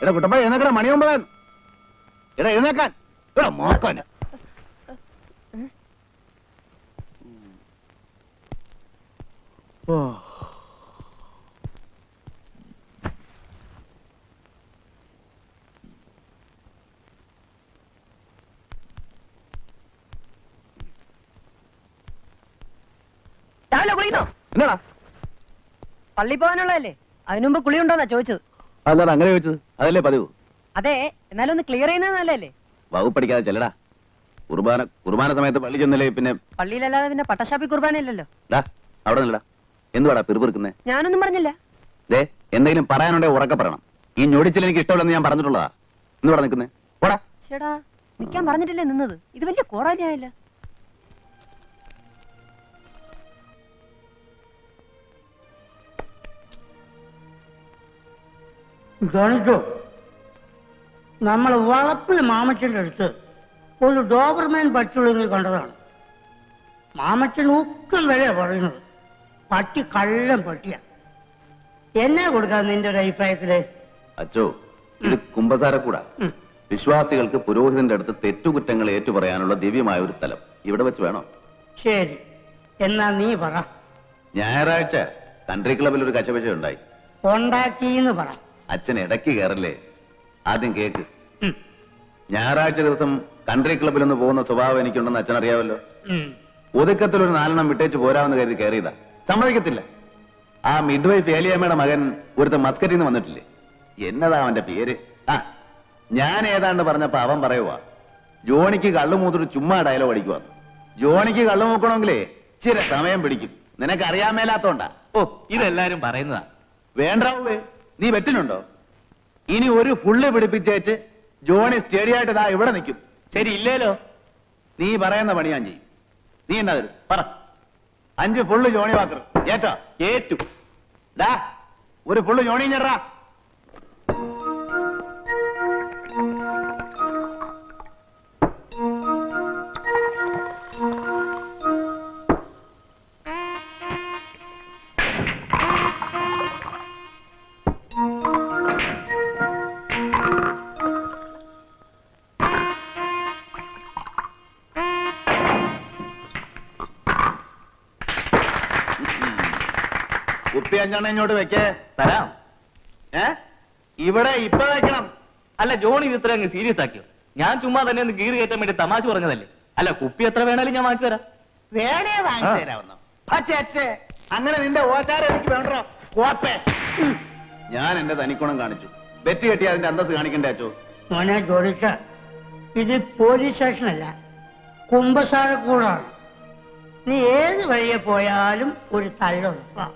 എടാ കുട്ടപ്പ എഴുന്നേക്കടാ, മണി 9. എടാ എഴുന്നേക്കാൻ. എടാ മോക്കാൻ. രാവിലെ കുളിക്കുന്നോ? എന്നാടാ പള്ളി പോകാനുള്ളതല്ലേ, അതിനു മുമ്പ് കുളി ഉണ്ടോന്നാ ചോദിച്ചത്. അതാണ് അങ്ങനെ ചോദിച്ചത്, അതല്ലേ പതിവ്. അതെ, എന്നാലും ഒന്ന് ക്ലിയർ ചെയ്യുന്നത് നല്ലല്ലേ. വകുപ്പ് പഠിക്കാതെ ചെല്ലടാ. കുർബാന സമയത്ത് പള്ളി ചെന്നല്ലേ പിന്നെ. പള്ളിയിലല്ലാതെ പിന്നെ പട്ടശാപ്പി കുർബാനയില്ലല്ലോ. അവിടെ നില്ലടാ. എന്തുവാടാ പിറുപിറുക്കുന്നേ? ഞാനൊന്നും പറഞ്ഞില്ല. ദേ എന്തെങ്കിലും പറയാനുണ്ടെങ്കിൽ ഉറക്കെ പറയണം. ഈ ഞൊടിച്ചിൽ എനിക്ക് ഇഷ്ടമില്ലെന്ന് ഞാൻ പറഞ്ഞിട്ടുള്ളതാ. ഇന്നിവിടെ നിൽക്കുന്നേ പോടാ. ചേടാ നിക്കാൻ പറഞ്ഞിട്ടില്ലേ നിന്നത്? ഇത് വലിയ കോടാലിയായില്ല. ധനിച്ചോ, നമ്മൾ വളപ്പിൽ മാമച്ചന്റെ അടുത്ത് ഒരു ഡോബർമാൻ പറ്റുള്ളൂ കണ്ടതാണ്. മാമച്ചൻ ഉക്കം വരെ പറയുന്നത് പട്ടി കള്ളം പട്ടിയ. എന്നാ കൊടുക്കാൻ നിന്റെ ഒരു അഭിപ്രായത്തില്? അച്ചോ, ഇത് കുമ്പസാരക്കൂടാ. വിശ്വാസികൾക്ക് പുരോഹിതന്റെ അടുത്ത് തെറ്റുകുറ്റങ്ങൾ ഏറ്റുപറയാനുള്ള ദിവ്യമായ ഒരു സ്ഥലം ഇവിടെ വെച്ച് വേണോ? ശരി, എന്നാ നീ പറ. ഞായറാഴ്ച കൺട്രി ക്ലബിൽ ഒരു കശപശ ഉണ്ടായി. ഉണ്ടാക്കിന്ന് പറ. അച്ഛൻ ഇടയ്ക്ക് കയറല്ലേ, ആദ്യം കേക്ക്. ഞായറാഴ്ച ദിവസം കൺട്രി ക്ലബിൽ ഒന്ന് പോകുന്ന സ്വഭാവം എനിക്കുണ്ടെന്ന് അച്ഛൻ അറിയാമല്ലോ. ഒതുക്കത്തിൽ ഒരു 4 വിട്ടേച്ച് പോരാമെന്ന് കരുതി കയറിയതാ. സമ്മതിക്കത്തില്ല. ആ മിഡ് വൈഫ് ഏലിയമ്മയുടെ മകൻ ഒരുത്ത മസ്കറ്റിൽ നിന്ന് വന്നിട്ടില്ലേ, എന്നതാ അവന്റെ പേര്? ഞാൻ ഏതാണ്ട് പറഞ്ഞപ്പോ അവൻ പറയുവാ ജോണിക്ക് കള്ളു മൂത്തിട്ട് ചുമ്മാ ഡയലോഗ് അടിക്കുവാ. ജോണിക്ക് കള്ളു മൂക്കണമെങ്കിലേ ഇച്ചിരി സമയം പിടിക്കും. നിനക്ക് അറിയാൻ മേലാത്തോണ്ടാ. ഇതെല്ലാരും പറയുന്നതാ. വേണ്ടാവേ, നീ വെറ്റിനുണ്ടോ? ഇനി ഒരു ഫുള്ള് പിടിപ്പിച്ചേച്ച് ജോണി സ്റ്റേഡിയായിട്ട് ഇതാ ഇവിടെ നിൽക്കും. ശരി ഇല്ലേലോ? നീ പറയുന്ന പണി ഞാൻ ചെയ്യും. നീ എന്നാ തരും പറ. 5 ഫുള്ള് ജോണി വാക്കർ ഏറ്റാ? ഏറ്റു. ഒരു ഫുള്ള് ജോണി ഞെറാ. കുപ്പി 5 ഇങ്ങോട്ട് വെക്കേ. തരാം. ഇവിടെ ഇപ്പൊ വെക്കണം. അല്ല ജോണി ഇത് ഇത്ര അങ്ങ് സീരിയസ് ആക്കിയോ? ഞാൻ ചുമ്മാ തന്നെ ഒന്ന് ഗീർ കയറ്റാൻ വേണ്ടി തമാശ പറഞ്ഞതല്ലേ. അല്ല കുപ്പി എത്ര വേണേലും ഞാൻ വാങ്ങിച്ചു തരാം. വേണേ വാങ്ങിച്ചു തരാവുന്നോ? അങ്ങനെ നിന്റെ ഓച്ചാരം എനിക്ക് വേണ്ടോ? കോപ്പേ, ഞാൻ എന്റെ തനിക്കുണം കാണിച്ചു. ബെറ്റ് കെട്ടി അതിന്റെ അന്തസ് കാണിക്കണ്ടേ അച്ചോ? മോനെ ചോദിച്ച, ഇത് പോലീസ് സ്റ്റേഷനല്ല, കുമ്പസാരക്കൂടാണ്. നീ ഏത് വഴിയെ പോയാലും ഒരു തള്ളുറപ്പാ.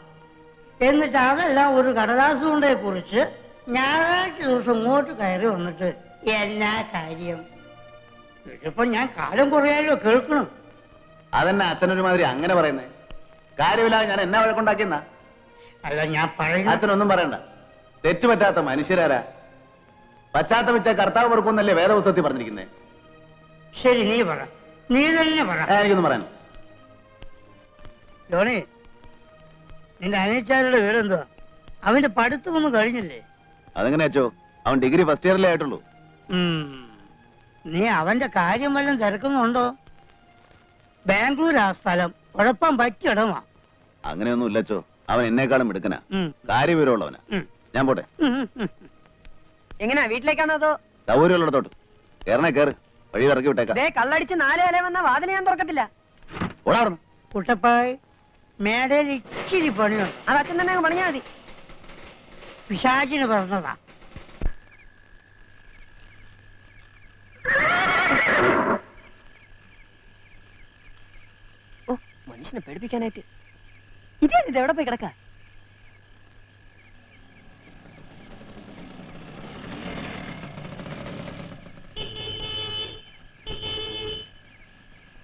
എന്നിട്ട് അതെല്ലാം ഒരു കടലാസ് കൊണ്ടേ കുറിച്ച് ഞായറാഴ്ച ദിവസം ഇങ്ങോട്ട് കയറി വന്നിട്ട് എന്നാ കാര്യം? ഇതിപ്പോ ഞാൻ കാലം കുറയാലോ കേൾക്കണം. അതെന്നെ അച്ഛനൊരുമാതിരി അങ്ങനെ പറയുന്നേ? കാര്യമില്ലാതെ ഞാൻ എന്നാ വഴക്കുണ്ടാക്കിയെന്നാ? അല്ല ഞാൻ പറയുന്ന അച്ഛനൊന്നും പറയണ്ട. തെറ്റുപറ്റാത്ത മനുഷ്യരാരാ? പശ്ചാത്തപിച്ച കർത്താവ് പൊറുക്കുന്നല്ലേ വേദപുസ്തകത്തിൽ പറഞ്ഞിരിക്കുന്നേ. ശരി, നീ പറ, നീ തന്നെ പറ. എനിക്കൊന്നും പറയാൻ. ജോണി, നിന്റെ അനിയച്ചാരുടെ വിവരെന്തുവാ? അവന്റെ പഠിത്തമൊന്നും കഴിഞ്ഞില്ലേ? അതെങ്ങനെ അച്ചോ? അവൻ ഡിഗ്രി ഫസ്റ്റ് ഇയറിലേ ആയിട്ടുള്ളൂ. നീ അവന്റെ കാര്യം വല്ലതും തിരക്കുന്നുണ്ടോ? ബാംഗ്ലൂർ ആ സ്ഥലം ഉഴപ്പാൻ പറ്റിയിടമാ. അങ്ങനെയൊന്നും ഇല്ലച്ചോ. അവൻ എന്നെക്കാളും മിടുക്കനാ, കാര്യവിവരമുള്ളവനാ. ഞാൻ പോട്ടെ. എങ്ങനെയാ, വീട്ടിലേക്കാണോ അതോ? സൗകര്യമുള്ളിടത്തോട്ട്. കേറണേ കേറ്, വഴി ഇറക്കി വിട്ടേക്കാം. കള്ളടിച്ച് 4 ഇല വന്ന വാതിൽ ഞാൻ തുറക്കത്തില്ല. ഓടാറുന്നു കുട്ടപ്പായ്, മേടയിൽ ഇച്ചിരി പണിയുണ്ട്. അത് അച്ഛൻ തന്നെ പണിഞ്ഞാ മതി. പിശാചിന് പറഞ്ഞതാ. ഓ, മനുഷ്യനെ പേടിപ്പിക്കാനായിട്ട് ഇത് എവിടെ പോയി കിടക്ക?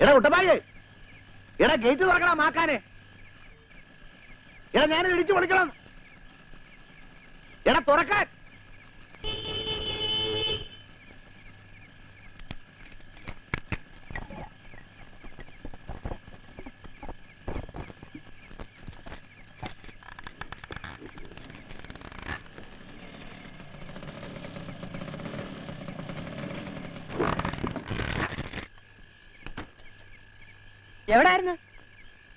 എടാ കുട്ടപ്പായേ, എടാ ഗേറ്റ് തുറക്കണം മാക്കാനെ. എടാ ഞാനിത് ഇടിച്ചു പൊളിക്കണം. എടാ തുറക്കാൻ. എവിടായിരുന്നു?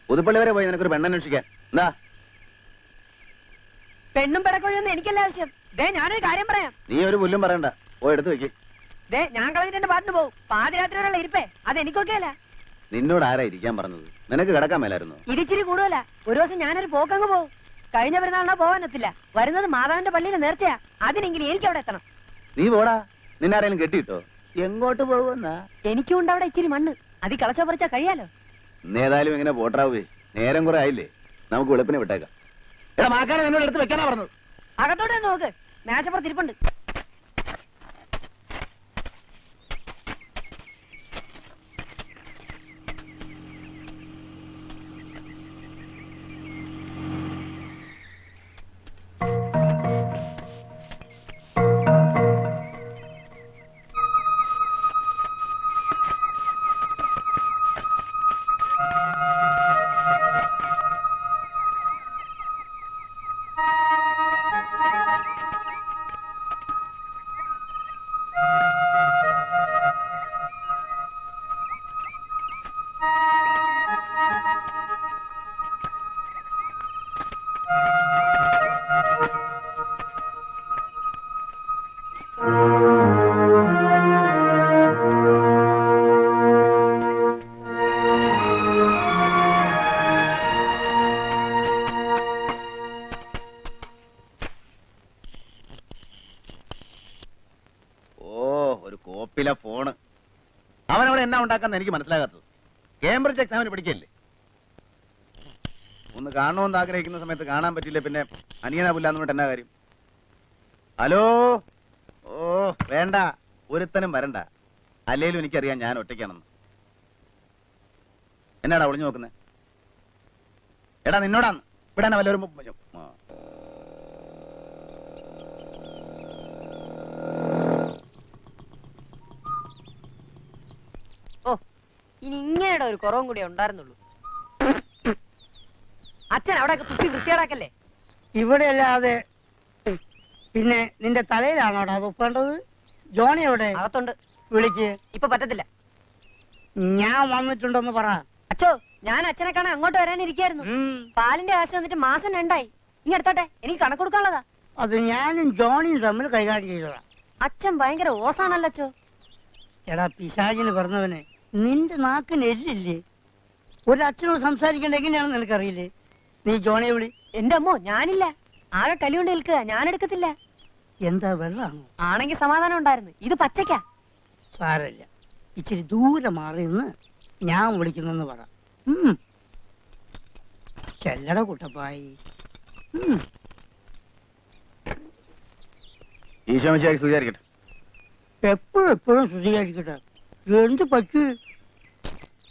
പുതുപ്പള്ളി വരെ പോയി നിനക്കൊരു പെണ്ണന്വേഷിക്കാൻ. എന്താ? പെണ്ണും പിടക്കൊഴിയൊന്നും എനിക്കല്ല ആവശ്യം. ദേ ഞാനൊരു കാര്യം പറയാം. നീ ഒരു പുല്ലും പറയണ്ട, പോയി എടുത്ത് വെക്ക്. ദേ ഞാൻ കളഞ്ഞിട്ട് എന്റെ പാട്ടിന് പോകും. പാതിരാത്രി വരെയുള്ള ഇരിപ്പേ അത് എനിക്കൊക്കെ അല്ല. നിന്നോട് ആരാ ഇരിക്കാൻ പറഞ്ഞത്? നിനക്ക് കിടക്കാൻ മേലായിരുന്നു. ഇതിച്ചിരി കൂടുതലാ. ഒരു ദിവസം ഞാനൊരു പോക്കങ്ങ് പോകും. കഴിഞ്ഞ പെരുന്നാളിനാ പോകാനെത്തില്ല. വരുന്നത് മാതാവിന്റെ പള്ളിയിൽ നേർച്ചയാ. അതിനെങ്കിലും എനിക്ക് അവിടെ എത്തണം. നീ പോടാ. നിന്നാരേലും കെട്ടിയിട്ടോ? എങ്ങോട്ട് പോകുന്ന? എനിക്കും ഉണ്ട് അവിടെ ഇച്ചിരി മണ്ണ്. അതി കളച്ചോ പറിച്ചാ കഴിയാലോ. ഏതായാലും ഇങ്ങനെ പോട്ടാവേ. നേരം കുറെ ആയില്ലേ, നമുക്ക് വെളുപ്പിനെ വിട്ടേക്കാം. എടാ മാക്കാനെ നിന്നോട് എടുത്ത് വെക്കാനാ പറഞ്ഞത്. അകത്തോട്ട് നോക്ക്, മേശപ്പുറത്ത് ഇരിപ്പുണ്ട്. ഫോണ് അവനവിടെ എന്നാ ഉണ്ടാക്കാന്ന് എനിക്ക് മനസ്സിലാകാത്തത്. കേംബ്രിഡ്ജ് എക്സാമിന് പഠിക്കല്ലേ? ഒന്ന് കാണണമെന്ന് ആഗ്രഹിക്കുന്ന സമയത്ത് കാണാൻ പറ്റില്ല, പിന്നെ അനിയനാ പുല്ലാന്ന് പറഞ്ഞിട്ട് എന്നാ കാര്യം? ഹലോ. ഓ വേണ്ട, ഒരുത്തനും വരണ്ട. അല്ലേലും എനിക്കറിയാം ഞാൻ ഒറ്റയ്ക്കാണെന്ന്. എന്നാടാ ഒളിഞ്ഞു നോക്കുന്നേ? എടാ നിന്നോടാന്ന് ഇവിടാണ് വല്ലവരും. ഓ ഇനി ഇങ്ങനെയുടെ ഒരു കുറവും കൂടി ഉണ്ടായിരുന്നുള്ളൂ. അച്ഛൻ അവിടെയൊക്കെ തുപ്പി വൃത്തിയാടാക്കല്ലേ. ഇവിടെ അല്ലാതെ പിന്നെ നിന്റെ തലയിലാണോടാ തുപ്പേണ്ടത്? ജോണി എവിടെ? അകത്തുണ്ട്. വിളിക്ക്. ഇപ്പൊ പറ്റത്തില്ല. ഞാൻ വന്നിട്ടുണ്ടെന്ന് പറ. അച്ഛോ ഞാൻ അച്ഛനെ കാണാൻ അങ്ങോട്ട് വരാനിരിക്കായിരുന്നു. പാലിന്റെ കാശ് തന്നിട്ട് മാസം 2 ഇങ്ങ എടുത്തോട്ടെ, എനിക്ക് കണക്ക് കൊടുക്കാനുള്ളതാ. അത് ഞാനും ജോണിയും തമ്മിൽ കൈകാര്യം ചെയ്തതാ. അച്ഛൻ ഭയങ്കര ഓസാണല്ലോ അച്ഛോ. എടാ പിശാചിന് പറഞ്ഞവനെ, നിന്റെ നാക്കിന് എല്ലില്ലേ? ഒരച്ഛനോട് സംസാരിക്കേണ്ട എങ്ങനെയാണെന്ന് നിനക്കറിയില്ലേ? നീ ജോണിയെ വിളി. എന്റെ അമ്മോ ഞാനില്ല, ആകെ കലികൊണ്ട് നിൽക്കുക, ഞാൻ എടുക്കത്തില്ല. എന്താ വെള്ളാണോ? ആണെങ്കി സമാധാനം ഉണ്ടായിരുന്നു. ഇത് പച്ചക്കാ. സാരമില്ല, ഇച്ചിരി ദൂരെ മാറി നിന്ന് ഞാൻ വിളിക്കുന്നെന്ന് പറ. ചെല്ലട കുട്ടപ്പായി. ഈശോമിശിഹായ്ക്ക് സ്തുതിയായിരിക്കട്ടെ. എപ്പോഴും ശുദ്ധീകരിക്കട്ടെ. എന്ത് പറ്റൂ?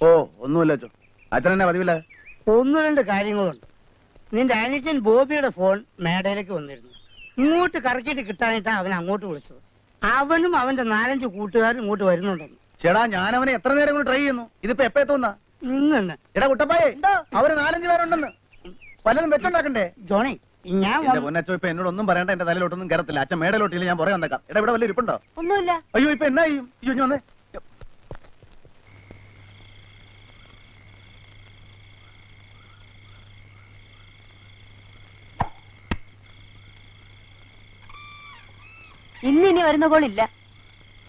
ഓ ഒന്നുമില്ല അച്ഛോ. അച്ഛൻ എന്നാ പതിവില്ല? 1-2 കാര്യങ്ങളുണ്ട്. നിന്റെ അനുജൻ ബോബിയുടെ ഫോൺ മേടയിലേക്ക് വന്നിരുന്നു. ഇങ്ങോട്ട് കറക്കിയിട്ട് കിട്ടാനിട്ടാ അവൻ അങ്ങോട്ട് വിളിച്ചത്. അവനും അവന്റെ 4-5 കൂട്ടുകാരും ഇങ്ങോട്ട് വരുന്നുണ്ടെന്ന്. ചേടാ ഞാൻ അവനെ എത്ര നേരം കൊണ്ട് ട്രൈ ചെയ്യുന്നു. ഇതിപ്പോ എപ്പോ എത്തുന്ന? ഇന്നെ എടാ കുട്ടപ്പായേ, അവര് 4-5 പേരുണ്ടെന്ന്. പലതും വെച്ചുണ്ടാക്കണ്ടേ? ജോണി ഞാൻ പൊന്നച്ചോ ഇപ്പൊ എന്നോട് ഒന്നും പറയണ്ട. എന്റെ തലയിലോട്ടൊന്നും കയറത്തില്ല. അച്ഛൻ മേടയിലോട്ടില്ല, ഞാൻ പുറകെ വന്നേക്കാം. എടാ ഇവിടെ വല്ല ഇരിപ്പുണ്ടോ? ഒന്നുമില്ല. അയ്യോ ഇപ്പൊ എന്നാ ചെയ്യും? അയ്യോ വന്നേ. ഇനി വരുന്ന കോളില്ല.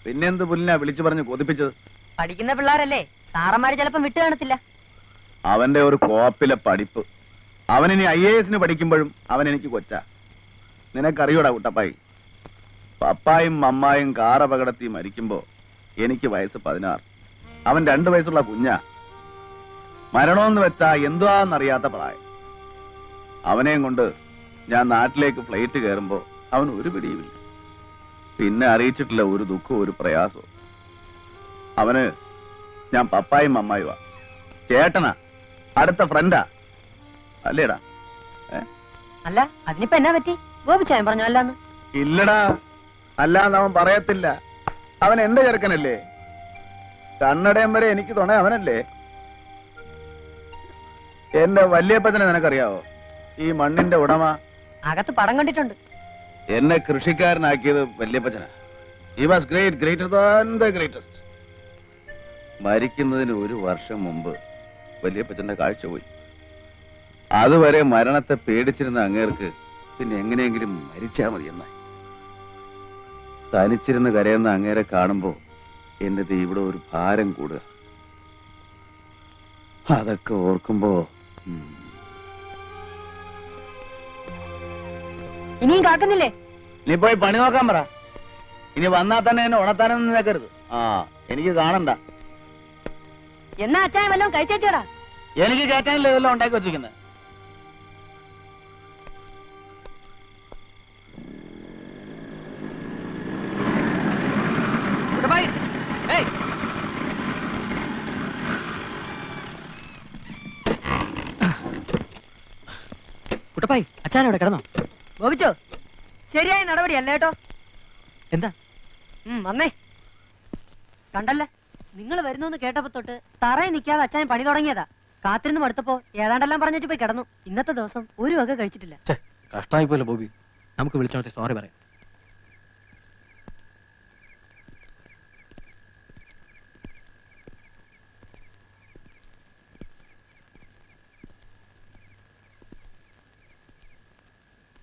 പിന്നെന്ത് പുല്ലിനാ വിളിച്ചു പറഞ്ഞ് കൊതിപ്പിച്ചത്? പഠിക്കുന്ന പിള്ളേരല്ലേ, സാറന്മാര് ചിലപ്പം വിട്ടു കാണത്തില്ല. അവന്റെ ഒരു കോപ്പിലെ പഠിപ്പ്. അവനിനി IAS പഠിക്കുമ്പോഴും അവൻ എനിക്ക് കൊച്ചാ. നിനക്കറിയോടാ കുട്ടപ്പായി, പപ്പായും മമ്മായും കാർ അപകടത്തിൽ മരിക്കുമ്പോ എനിക്ക് വയസ്സ് 16. അവൻ 2 വയസ്സുള്ള കുഞ്ഞാ. മരണമെന്ന് വെച്ചാ എന്തുവാന്നറിയാത്ത പ്രായം. അവനെയും കൊണ്ട് ഞാൻ നാട്ടിലേക്ക് ഫ്ലൈറ്റ് കയറുമ്പോ അവൻ ഒരു പിടിയുമില്ല. പിന്നെ അറിയിച്ചിട്ടില്ല ഒരു ദുഃഖവും ഒരു പ്രയാസവും. അവന് ഞാൻ പപ്പായും മമ്മായുവാ. ചേട്ടനാ, അടുത്ത ഫ്രണ്ടാ. അല്ലേടാ? അല്ല അതിനിപ്പോ എന്നാ പറ്റി? ഗോപിച്ചായൻ പറഞ്ഞു അല്ലാന്ന്. ഇല്ലടാ, അല്ലാന്ന് അവൻ പറയത്തില്ല. അവൻ എന്റെ ചെറുക്കനല്ലേ. കണ്ണടയം വരെ എനിക്ക് തുണ അവനല്ലേ. എന്റെ വല്യപ്പച്ചനെ നിനക്കറിയാവോ? ഈ മണ്ണിന്റെ ഉടമ. അകത്ത് പടം കണ്ടിട്ടുണ്ട്. എന്നെ കൃഷിക്കാരനാക്കിയത് വല്യപ്പച്ചനാ. He was great, greater than the greatest. മരിക്കുന്നതിന് 1 വർഷം മുമ്പ് വലിയപ്പച്ചന്റെ കാഴ്ച പോയി. അതുവരെ മരണത്തെ പേടിച്ചിരുന്ന അങ്ങേർക്ക് പിന്നെ എങ്ങനെയെങ്കിലും മരിച്ചാ മതിയെന്നായി. തനിച്ചിരുന്ന് കരയുന്ന അങ്ങേരെ കാണുമ്പോ എന്റെ ഇവിടെ ഒരു ഭാരം കൂടുക. അതൊക്കെ ഓർക്കുമ്പോ ഇനിയും കാക്കുന്നില്ലേ? നീ പോയി പണി നോക്കാൻ പറ. ഇനി വന്നാൽ തന്നെ എന്നെ ഉണത്താനൊന്നും നിൽക്കരുത്. എനിക്ക് കാണണ്ട. എന്നാ അച്ചായ വല്ലതും കഴിച്ചേച്ചോടാ. എനിക്ക് കേട്ടാനല്ലേ ഇതെല്ലാം ഉണ്ടാക്കി വെച്ചിരിക്കുന്നത്. കുട്ടപ്പായി, അച്ഛനവിടെ കിടന്നോ? ബോബിച്ചോ, ശരിയായ നടപടിയല്ല കേട്ടോ. എന്താ? വന്നേ. കണ്ടല്ല, നിങ്ങൾ വരുന്നു കേട്ടപ്പോ തൊട്ട് തറയിൽ നിൽക്കാതെ അച്ചായൻ പണി തുടങ്ങിയതാ. കാത്തിരുന്ന് മടുത്തപ്പോ ഏതാണ്ടെല്ലാം പറഞ്ഞു പോയി കിടന്നു. ഇന്നത്തെ ദിവസം ഒരു വക കഴിച്ചിട്ടില്ല. കഷ്ടമായി പോലെ ബോബി. നമുക്ക് വിളിച്ചോട്ടെ, സോറി പറയാം.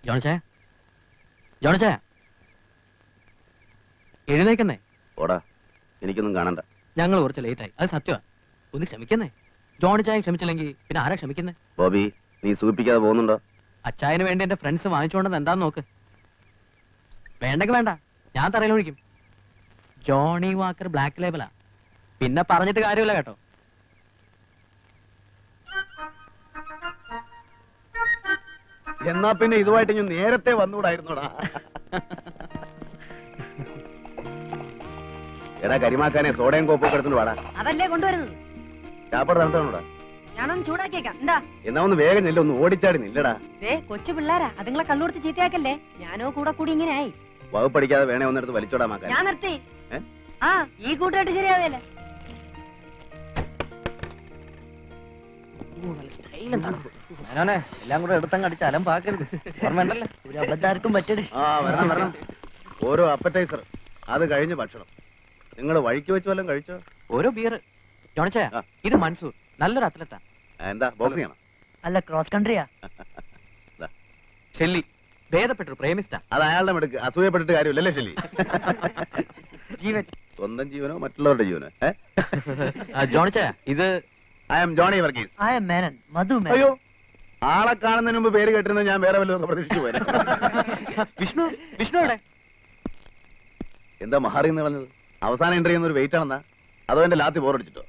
ജോണിച്ചായ, ജോണിച്ചായ, എഴുന്നേക്കുന്നേ. ഓടാ, എനിക്കൊന്നും കാണണ്ട. ഞങ്ങൾ കുറച്ച് ലേറ്റായി, അത് സത്യമാണ്. ഒന്ന് ക്ഷമിക്കുന്നേ. ജോണിച്ചായ ക്ഷമിച്ചില്ലെങ്കിൽ പിന്നെ ആരാ ക്ഷമിക്കുന്നേ? ബോബി, നീ സൂചിപ്പിക്കാതെ പോകുന്നുണ്ടോ? അച്ചായന് വേണ്ടി എന്റെ ഫ്രണ്ട്സ് വാങ്ങിച്ചുകൊണ്ടെന്ന് എന്താന്ന് നോക്ക്. വേണ്ടെങ്കിൽ വേണ്ട, ഞാൻ തറയിലൊഴിക്കും. ജോണി വാക്കർ ബ്ലാക്ക് ലേബലാ. പിന്നെ പറഞ്ഞിട്ട് കാര്യമില്ല കേട്ടോ. എന്നാ പിന്നെ ഇതുമായിട്ട് ഞാൻ നേരത്തെ വന്നുകൂടായിരുന്നോടാ. എടാ കരിമാക്കാനെ സോഡയും കോപ്പൊക്കെ എടുത്തിട്ട് വാടാ. അതല്ലേ കൊണ്ടുവരുന്നത്. ചാപ്പാട് തണുത്താണോടാ? ഞാനൊന്ന് ചൂടാക്കിയേക്കാം. എന്താ? എന്നാ ഒന്ന് വേഗം നില്ല, ഒന്ന് ഓടിച്ചാടി നില്ലടാ. കൊച്ചു പിള്ളേരാ, അതുങ്ങളെ കള്ളുകൊടുത്ത് ചീത്തയാക്കല്ലേ. ഞാനോ കൂടെ കൂടി ഇങ്ങനെ ആയി. വകുപ്പ് പഠിക്കാതെ വേണേ ഒന്നെടുത്ത് വലിച്ചോടാ മാക്കാൻ. ഞാൻ നിർത്തി. ഈ കൂട്ടായിട്ട് ശരിയാവേല. എല്ലാം കൂടെ എടുത്തങ്ങ് അടിച്ച് അലമ്പാക്കരുത്. ഓർമ്മയുണ്ടല്ലോ, ഒരു അബദ്ധാർക്കും പറ്റരുത്. വരണം വരണം. ഓരോ അപ്പറ്റൈസർ, അത് കഴിഞ്ഞ് ഭക്ഷണം. നിങ്ങൾ വഴിക്ക് വെച്ച് വല്ലതും കഴിച്ചോ? ഓരോ ബിയർ. ജോണിച്ചായ, ഇത് മൻസൂർ, നല്ലൊരു അത്ലറ്റാ. എന്താ ബോക്സിംഗ് ആണോ? അല്ല, ക്രോസ് കൺട്രിയാ. ഷെല്ലി, ഭേദപ്പെട്ടു പ്രേമിസ്റ്റാ. അത് അയാളുടെ മെടുക്ക്. അസൂയപ്പെട്ടിട്ട് കാര്യമില്ലല്ലേ ഷെല്ലി? ജീവൻ. സ്വന്തം ജീവനോ മറ്റുള്ളവരുടെ ജീവനോ? ജോണിച്ചായ, ഇത് I'm Johnny Varghese. I'm Menon, Madhu Menon. അയ്യോ, ആളെ കാണുന്നതിന് മുമ്പ് പേര് കേട്ടിരുന്നത് ഞാൻ വേറെ വല്ലതൊക്കെ പ്രതീക്ഷിച്ചു പോയത്. വിഷ്ണു, വിഷ്ണു എവിടെ? എന്താ മഹാറി എന്ന് പറഞ്ഞത്? അവസാനം എൻട്രി ചെയ്യുന്ന ഒരു വെയിറ്റ് ആണെന്നാ? അതോ എന്റെ ലാത്തി ബോറടിച്ചിട്ടോ?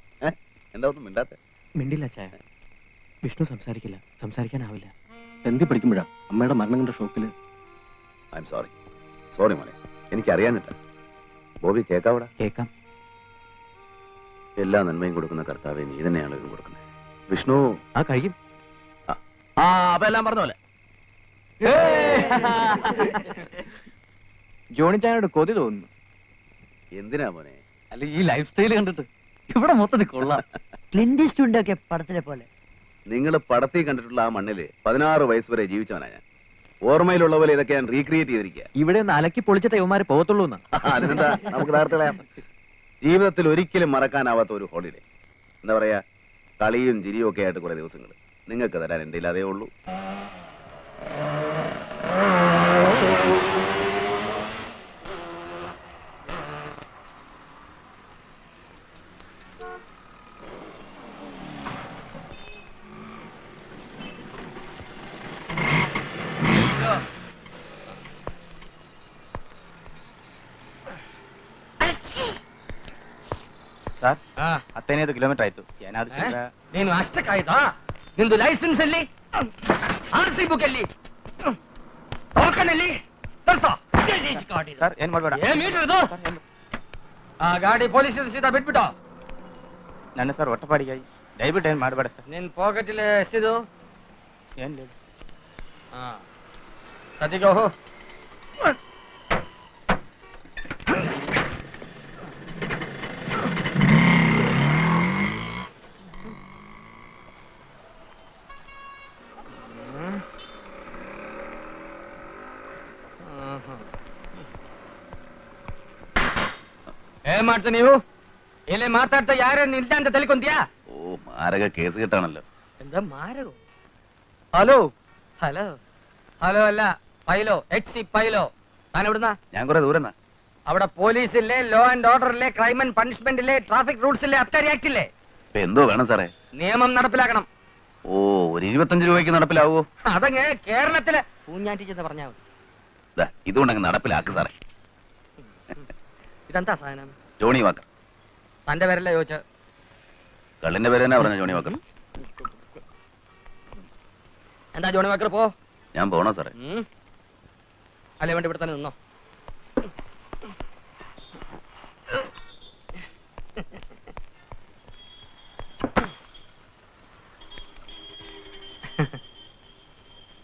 എന്താ ഒന്നും മിണ്ടാത്തെ? മിണ്ടില്ല ചായ. വിഷ്ണു സംസാരിക്കില്ല, സംസാരിക്കാനാവില്ല. എന്തി പഠിക്കുമ്പോഴാ അമ്മയുടെ മരണം കണ്ട ഷോക്കില്. I'm sorry. സോറി മോനെ, എനിക്കറിയാനില്ല. ബോബി കേക്കാവൂടാ? കേക്കാം. എല്ലാ നന്മയും കൊടുക്കുന്ന കർത്താവെ നീ തന്നെയാണ് ഇതും കൊടുക്കുന്നത്. വിഷ്ണു കഴിയും. അപ്പൊ എല്ലാം പറഞ്ഞ പോലെ. ജോണി ചായനോട് കൊതി തോന്നുന്നു. എന്തിനാ മോനെ? അല്ല, ഈ ലൈഫ് സ്റ്റൈൽ കണ്ടിട്ട് ഇവിടെ മൊത്തത്തിൽ കൊള്ളാം. ക്ലിന്റ് ഈസ്റ്റ്വുഡ് ഒക്കെ പടത്തിലെ പോലെ. നിങ്ങൾ പടത്തിൽ കണ്ടിട്ടുള്ള ആ മണ്ണില് 16 വയസ്സ് വരെ ജീവിച്ചവനാ ഞാൻ. ഓർമ്മയിലുള്ള പോലെ ഇതൊക്കെ ഞാൻ റീക്രിയേറ്റ് ചെയ്തിരിക്കുക. ഇവിടെ ഒന്ന് അലക്കി പൊളിച്ചിട്ട് ഇവന്മാര് പോകത്തുള്ളൂ. അതിനെന്താ, നമുക്ക് നേരത്തെ കളയാം. ജീവിതത്തിൽ ഒരിക്കലും മറക്കാനാവാത്ത ഒരു ഹോളിഡേ. എന്താ പറയാ, കളിയും ചിരിയും ഒക്കെ ആയിട്ട് കുറെ ദിവസങ്ങൾ നിങ്ങൾക്ക് തരാൻ എന്റെ അതേ ഉള്ളൂ. ಸರ್ 15 ಕಿಲೋಮೀಟರ್ ಆಯ್ತು. ನೀನು ಅಷ್ಟಕ್ಕಾಯ್ತಾ? ನಿಂದು ಲೈಸೆನ್ಸ್ ಎಲ್ಲಿ? RC ಬುಕ್ ಎಲ್ಲಿ? ಟೋಕನ್ ಎಲ್ಲಿ? ತರ್ಸೋ. ಸರ್ ಏನ್ ಮಾಡ್ಬೇಡ. ಏನ್ ಮೀಟರ್ ಇದು? ಆ ಗಾಡಿ ಪೊಲೀಸ್ ಸೀದಾ ಬಿಟ್ಬಿಟ್ಟು. ನನ್ನ ಸರ್ ಹೊಟ್ಟಪಾಡಿಗೆ ದಯವಿಟ್ಟು ಏನ್ ಮಾಡಬೇಡ ಸರ್. ನಿನ್ ಪಾಕೆಟ್ ಇಲ್ಲಿ ಎಷ್ಟಿದು? ಏನ್ లేదు. ಸತಿಗೋ ಹೋ. ಏನ್ ಮಾಡ್ತಾ ನೀವು ಇಲ್ಲಿ ಮಾತಾಡ್ತಾ ಯಾರೇ ಇಲ್ಲ ಅಂತ ತಲೆಕೊಂತೀಯಾ? ಓ മാരക കേസ് കിട്ടാണല്ലോ. എന്താ മാരകോ? ഹലോ ഹലോ ഹലോ അല്ല പൈലോ, എക്സി പൈലോ. താൻ എവിടുന്നാ? ഞാൻ കുറെ ദൂരം അവിടെ പോലീസില്ലേ, ലോ ആൻഡ് ഓർഡറില്ലേ, ക്രൈം ആൻഡ് പണിഷ്മെന്റില്ലേ, ട്രാഫിക് റൂൾസ് ഇല്ലേ, അബ്കാരി ആക്ട് ഇല്ലേ? എന്തോ വേണം സാറേ? നിയമം നടപ്പിലാക്കണം. ഓ, ഒരു 25 രൂപയ്ക്ക് നടപ്പിലാവോ? അതങ്ങ് കേരളത്തിലെ പൂഞ്ഞാറ്റി ചെന്ന് പറഞ്ഞാൽ മതി. ഇതുകൊണ്ടങ്ങ് നടപ്പിലാക്ക് സാറേ. ഇതെന്താ സാധനം? Johnnie Walker. തന്റെ പേരല്ലേ ചോദിച്ച? കള്ളിന്റെ പേര് തന്നെ പറഞ്ഞ ജോണി വാക്കർ. എന്താ ജോണി വാക്കർ? പോ. ഞാൻ പോണോ സാറേ? അല്ലേ വേണ്ടി ഇവിടെ തന്നെ നിന്നോ.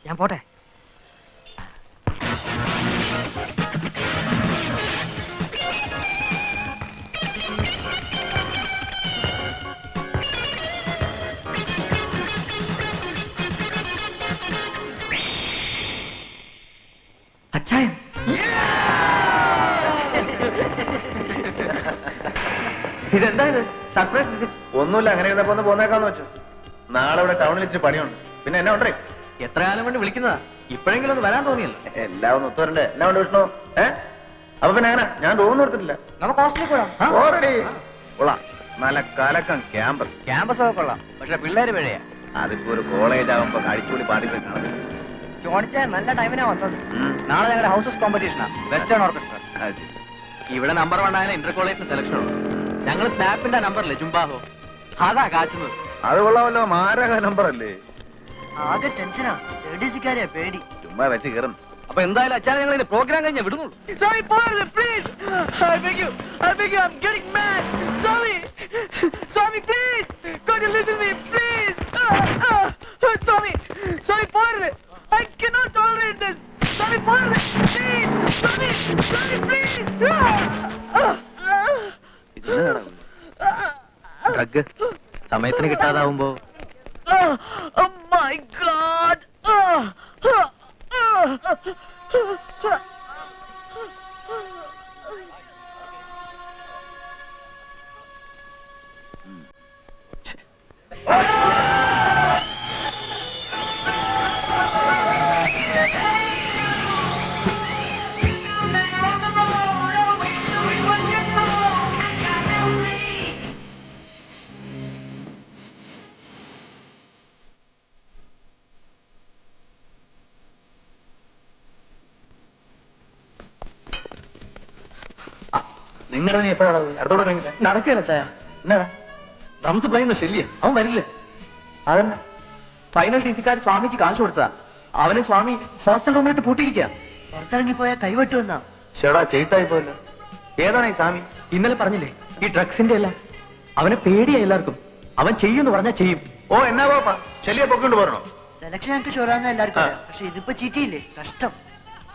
ഞാൻ പോട്ടെ. അച്ചായൻ ഇതെന്താ ഇത്? Surprise visit? ഒന്നുമില്ല, അങ്ങനെ ഇരുന്നപ്പോ ഒന്ന് പോന്നേക്കാന്ന് വെച്ചു. നാളെ ഇവിടെ ടൗണിൽ ഇച്ചിരി പണിയുണ്ട്. പിന്നെ എന്നെ ഉണ്ടേ? എത്ര കാലം കൊണ്ട് വിളിക്കുന്നതാ, ഇപ്പോഴെങ്കിലും ഒന്ന് വരാൻ തോന്നിയല്ലോ. എല്ലാം ഒന്ന് ഒത്തുവരണ്ടേ? എന്നാ കൊണ്ട് വിഷ്ണു? അപ്പൊ പിന്നെ അങ്ങനെ ഞാൻ റൂം എടുത്തിട്ടില്ല. നമുക്ക് ഹോസ്റ്റലിൽ കൂടാം. ഓൾറെഡി കൊള്ളാം. നല്ല കലക്കം ക്യാമ്പസ്. ക്യാമ്പസ് ഒക്കെ കൊള്ളാം, പക്ഷെ പിള്ളേര് പിഴയാ. അതിപ്പോ ഒരു കോളേജ് ആകുമ്പോ അടിച്ചുപൊളി പാടി കാണും. ചോണിച്ച നല്ല ടൈമിനാ വന്നത്. നാളെ ഞങ്ങളുടെ ഹൗസസ് കോമ്പറ്റീഷനാ, വെസ്റ്റേൺ ഓർക്കസ്ട്ര. ഇവിടെ നമ്പർ 1 ആയാലും ഇന്റർ കോളേജിന് സെലക്ഷൻ ഉള്ളൂ. ഞങ്ങൾ സ്നാപ്പിന്റെ നമ്പറില്ലേ ജുംബാഹോ, അതാ കാച്ചുന്നത്. അത് കൊള്ളാമല്ലോ, മാരക നമ്പർ അല്ലേ? ആകെ ടെൻഷനാ, ലേഡീസുകാരെ പേടി. ചുമ്മാ വെച്ച് കയറുന്നു. അപ്പൊ എന്തായാലും അച്ഛാ ഞങ്ങൾ പ്രോഗ്രാം കഴിഞ്ഞ വിടുന്നുള്ളൂ. ഡ്രഗ് സമയത്തിന് കിട്ടാതാവുമ്പോ നിങ്ങളുടെ എപ്പോഴാണ് അടുത്തോടെ നടക്കുകയല്ല ചായ. എന്നാ ഡ്രംസ് പ്ലേയുന്ന ശല്യം, അവൻ വരില്ലേ? അതന്നെ ഫൈനൽ ടിസിക്കാർ സ്വാമിക്ക് കാശ് കൊടുത്തതാ. അവനെ സ്വാമി ഹോസ്റ്റൽ റൂമിലിട്ട് പൂട്ടിയിരിക്കുക. പുറത്തിറങ്ങിപ്പോയാൽ കൈവെട്ടുവെന്നാ. ചേടാ ചെയ്തായി പോയല്ലോ. ഏതാണ് ഈ സ്വാമി? ഇന്നലെ പറഞ്ഞില്ലേ ഈ ഡ്രഗ്സിന്റെ എല്ലാം. അവനെ പേടിയാ എല്ലാവർക്കും. അവൻ ചെയ്യുമെന്ന് പറഞ്ഞാൽ ചെയ്യും. ഓ, എന്നാ പോപ്പാ, ശല്യ പൊക്കൊണ്ട് പോരണോ? സെലക്ഷൻ ഞങ്ങൾക്ക് ഷുവറാന്ന് എല്ലാവർക്കും അറിയാം. പക്ഷെ ഇതിപ്പോ ചീറ്റിയില്ലേ, കഷ്ടം.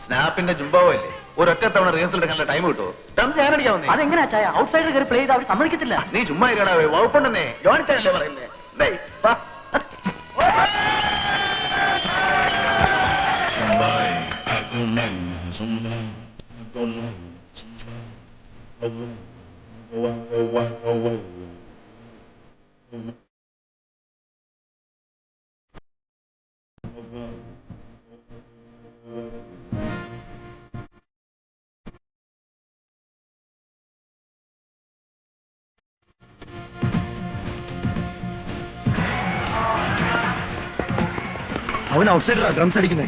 സ്നാപ്പിന്റെ ജുംബാവോ അല്ലേ? ഒരൊറ്റ തവണ റിഹേഴ്സൽ എടുക്കാൻ ടൈം കിട്ടുമോ? ടംസ് ഞാൻ അടിക്കാവുന്നേ. അതെങ്ങനെയാ ചായ? ഔട്ട്സൈഡർ കയറി പ്ലേ ചെയ്ത് അവർ സമ്മതിക്കത്തില്ല. നീ ചുമ്മാ ഇരിക്കണ, വകുപ്പുണ്ടെന്നേ. ജോണിച്ചല്ലേ പറയുന്നേ? ഡേയ്, വാ. അവൻ ഔട്ട്സൈഡറാ ഡ്രംസ് അടിക്കുന്നേ.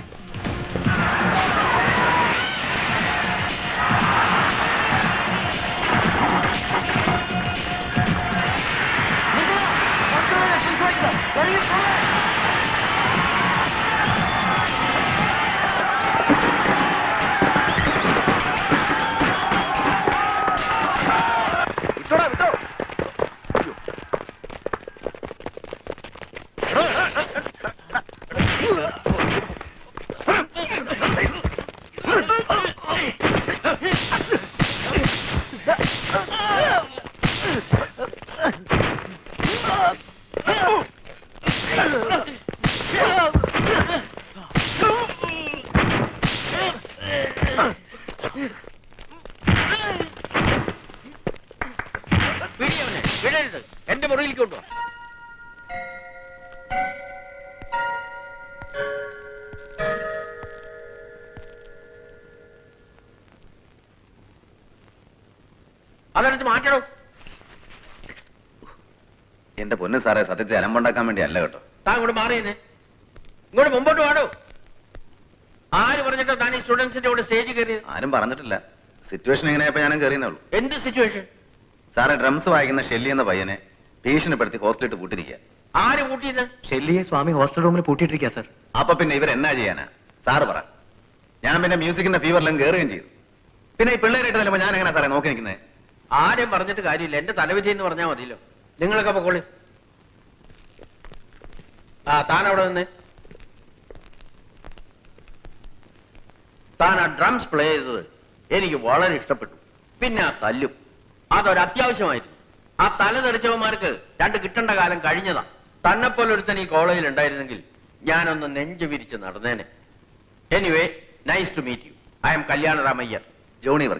എന്റെ മുറിയിലേക്ക് കൊണ്ടോ. മാറ്റണോ? എന്റെ പൊന്ന് സാറേ, സത്യത്തിൽ അലമ്പുണ്ടാക്കാൻ വേണ്ടി അല്ല കേട്ടോ. താൻ ഇങ്ങോട്ട് മാറിയെന്നെ, ഇങ്ങോട്ട് മുമ്പോട്ട് പാടോ. ആര് പറഞ്ഞിട്ടോ താൻ ഈ സ്റ്റുഡൻസിന്റെ കൂടെ സ്റ്റേജിൽ കയറിയത്? ആരും പറഞ്ഞിട്ടില്ല. സിറ്റുവേഷൻ എങ്ങനെയായപ്പോ ഞാനും കയറിയെന്നേ ഉള്ളൂ. എന്ത് സിറ്റുവേഷൻ? സാറേ, ഡ്രംസ് വായിക്കുന്ന ഷെല്ലി എന്ന പയ്യനെ ഭീഷണിപ്പെടുത്തി ഹോസ്റ്റലിട്ട് പൂട്ടിരിക്കുക. ആര് കൂട്ടിയത്? ഷെല്ലിയെ സ്വാമി ഹോസ്റ്റൽ റൂമിൽ പൂട്ടിയിട്ടിരിക്കുക സർ. അപ്പൊ പിന്നെ ഇവരെന്നാ ചെയ്യാനാ? സാറ് പറ. ഞാൻ പിന്നെ മ്യൂസിക്കിന്റെ ഫീവറിലും കയറുകയും ചെയ്തു. പിന്നെ ഈ പിള്ളേരായിട്ട് തല്ലുമ്പോ ഞാൻ എങ്ങനെ സാറേ നോക്കി നിൽക്കുന്നത്? ആരെയും പറഞ്ഞിട്ട് കാര്യമില്ല, എന്റെ തലവിധി എന്ന് പറഞ്ഞാൽ മതിയല്ലോ. നിങ്ങളൊക്കെ പൊക്കോളി. താൻ അവിടെ നിന്ന് താൻ ആ ഡ്രംസ് പ്ലേ ചെയ്തത് എനിക്ക് വളരെ ഇഷ്ടപ്പെട്ടു. പിന്നെ ആ തല്ലും അതൊരു അത്യാവശ്യമായിരുന്നു. ആ തല തെറിച്ചവന്മാർക്ക് രണ്ട് കിട്ടേണ്ട കാലം കഴിഞ്ഞതാ. തന്നെപ്പോലെ ഒരുത്തൻ ഈ കോളേജിൽ ഉണ്ടായിരുന്നെങ്കിൽ ഞാനൊന്ന് നെഞ്ചു വിരിച്ച് നടന്നേനെ. Anyway, nice to meet you. I'm Kalyana Ramayyar. Johnny Varghese.